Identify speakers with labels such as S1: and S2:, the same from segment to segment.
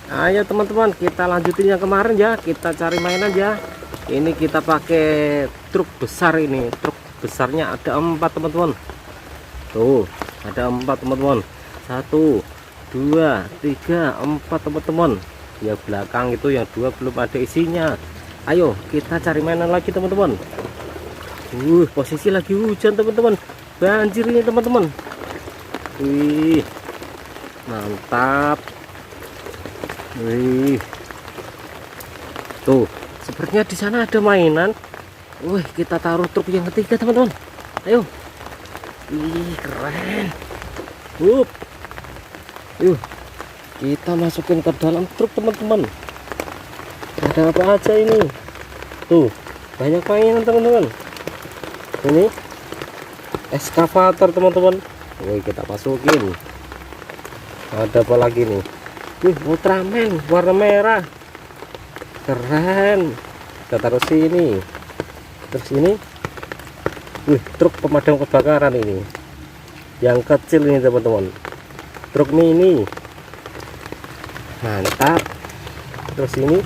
S1: Ayo teman-teman, kita lanjutin yang kemarin ya. Kita cari mainan ya. Ini kita pakai truk besar ini. Truk besarnya ada 4 teman-teman. Tuh, ada 4 teman-teman. 1, 2, 3, 4 teman-teman. Yang belakang itu yang 2 belum ada isinya. Ayo kita cari mainan lagi teman-teman. Posisi lagi hujan teman-teman. Banjir ini teman-teman. Wih, mantap. Wih, tuh sepertinya di sana ada mainan. Wih, kita taruh truk yang ketiga teman-teman. Ayo. Wih, keren. Yuk, kita masukin ke dalam truk teman-teman. Ada apa aja ini? Tuh, banyak mainan teman-teman. Ini ekskavator teman-teman. Wih, kita masukin. Ada apa lagi nih? Ultraman warna merah, keren. Kita taruh sini. Terus ini, truk pemadam kebakaran ini, yang kecil ini teman-teman. Truk mini, mantap. Terus ini,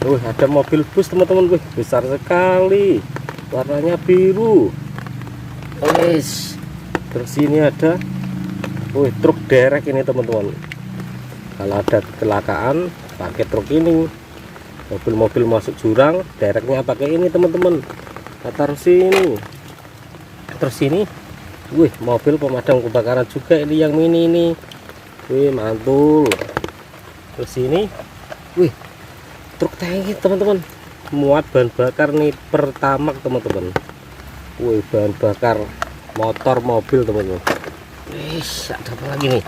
S1: ada mobil bus teman-teman. Besar sekali, warnanya biru. Terus ini ada, truk derek ini teman-teman. Kalau ada kecelakaan pakai truk ini, mobil-mobil masuk jurang, dereknya pakai ini teman-teman. Kita taruh sini. Terus ini, mobil pemadam kebakaran juga ini yang mini ini. Mantul. Terus ini, truk tangki teman-teman. Muat bahan bakar nih pertamax teman-teman. Bahan bakar motor mobil teman-teman. Ada apa lagi nih?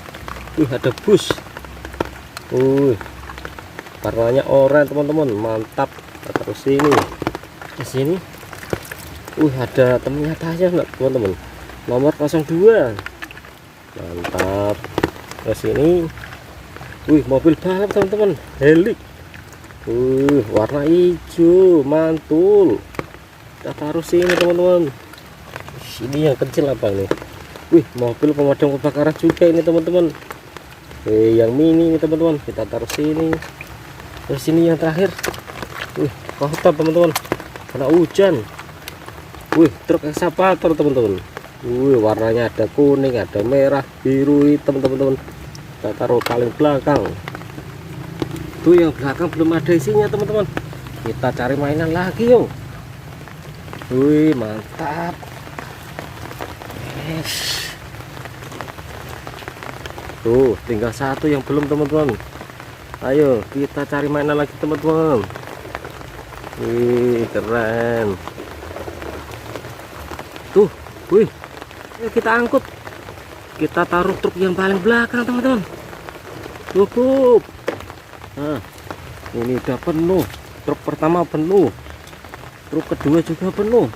S1: Ada bus. Warnanya oranye teman-teman, mantap. Kita taruh sini. Di sini, ada ternyata teman-teman, nomor 02, mantap. Terus ini, mobil balap teman-teman, Helix. Warna hijau, mantul. Kita taruh sini teman-teman. Ini yang kecil apa nih? Mobil pemadam kebakaran juga ini teman-teman. Yang mini ini teman-teman, kita taruh sini. Terus ini yang terakhir, kotor teman-teman, karena hujan. Truk ekskavator teman-teman. Warnanya ada kuning, ada merah, biru, hitam teman-teman. Kita taruh paling belakang. Tuh yang belakang belum ada isinya teman-teman. Kita cari mainan lagi yuk. Mantap. Tuh tinggal 1 yang belum teman-teman. Ayo kita cari mainan lagi teman-teman. Keren. Tuh, ayo kita angkut. Kita taruh truk yang paling belakang teman-teman. Cukup. Nah, ini udah penuh. Truk pertama penuh, truk kedua juga penuh,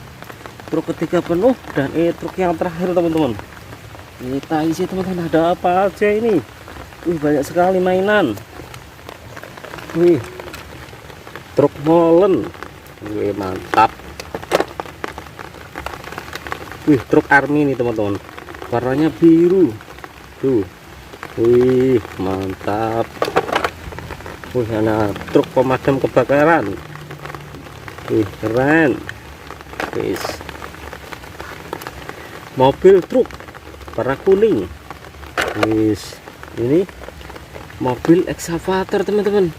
S1: truk ketiga penuh, dan truk yang terakhir teman-teman. Kita isi teman-teman. Ada apa aja ini? Banyak sekali mainan. Truk molen. Mantap. Truk army ini teman-teman. Warnanya biru. Tuh. Mantap. Ada truk pemadam kebakaran. Keren. Mobil truk warna kuning. Ini mobil ekskavator teman-teman.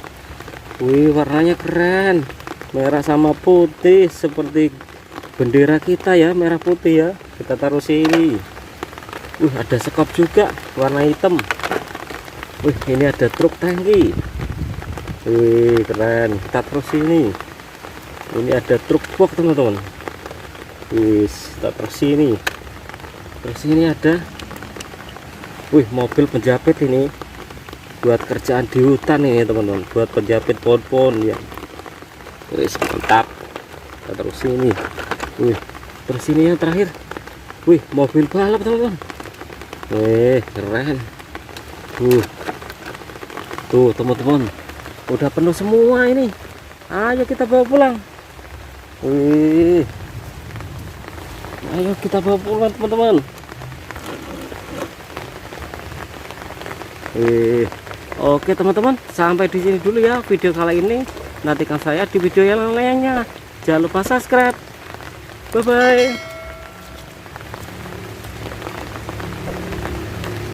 S1: Warnanya keren, merah sama putih seperti bendera kita ya, merah putih ya. Kita taruh sini. Ada sekop juga warna hitam. Ini ada truk tangki. Keren. Kita taruh sini. Ini ada truk box teman-teman. Kita taruh sini. Terus ini ada mobil penjepit ini, buat kerjaan di hutan ini teman-teman, buat penjepit pohon-pohon ya. Mantap. Kita taruh sini. Terus ini yang terakhir, mobil balap teman-teman. Keren. Tuh teman-teman, udah penuh semua ini. Ayo kita bawa pulang. Ayo kita bawa pulang teman-teman. Oke teman-teman, sampai di sini dulu ya video kali ini. Nantikan saya di video yang lainnya. Jangan lupa subscribe. Bye bye.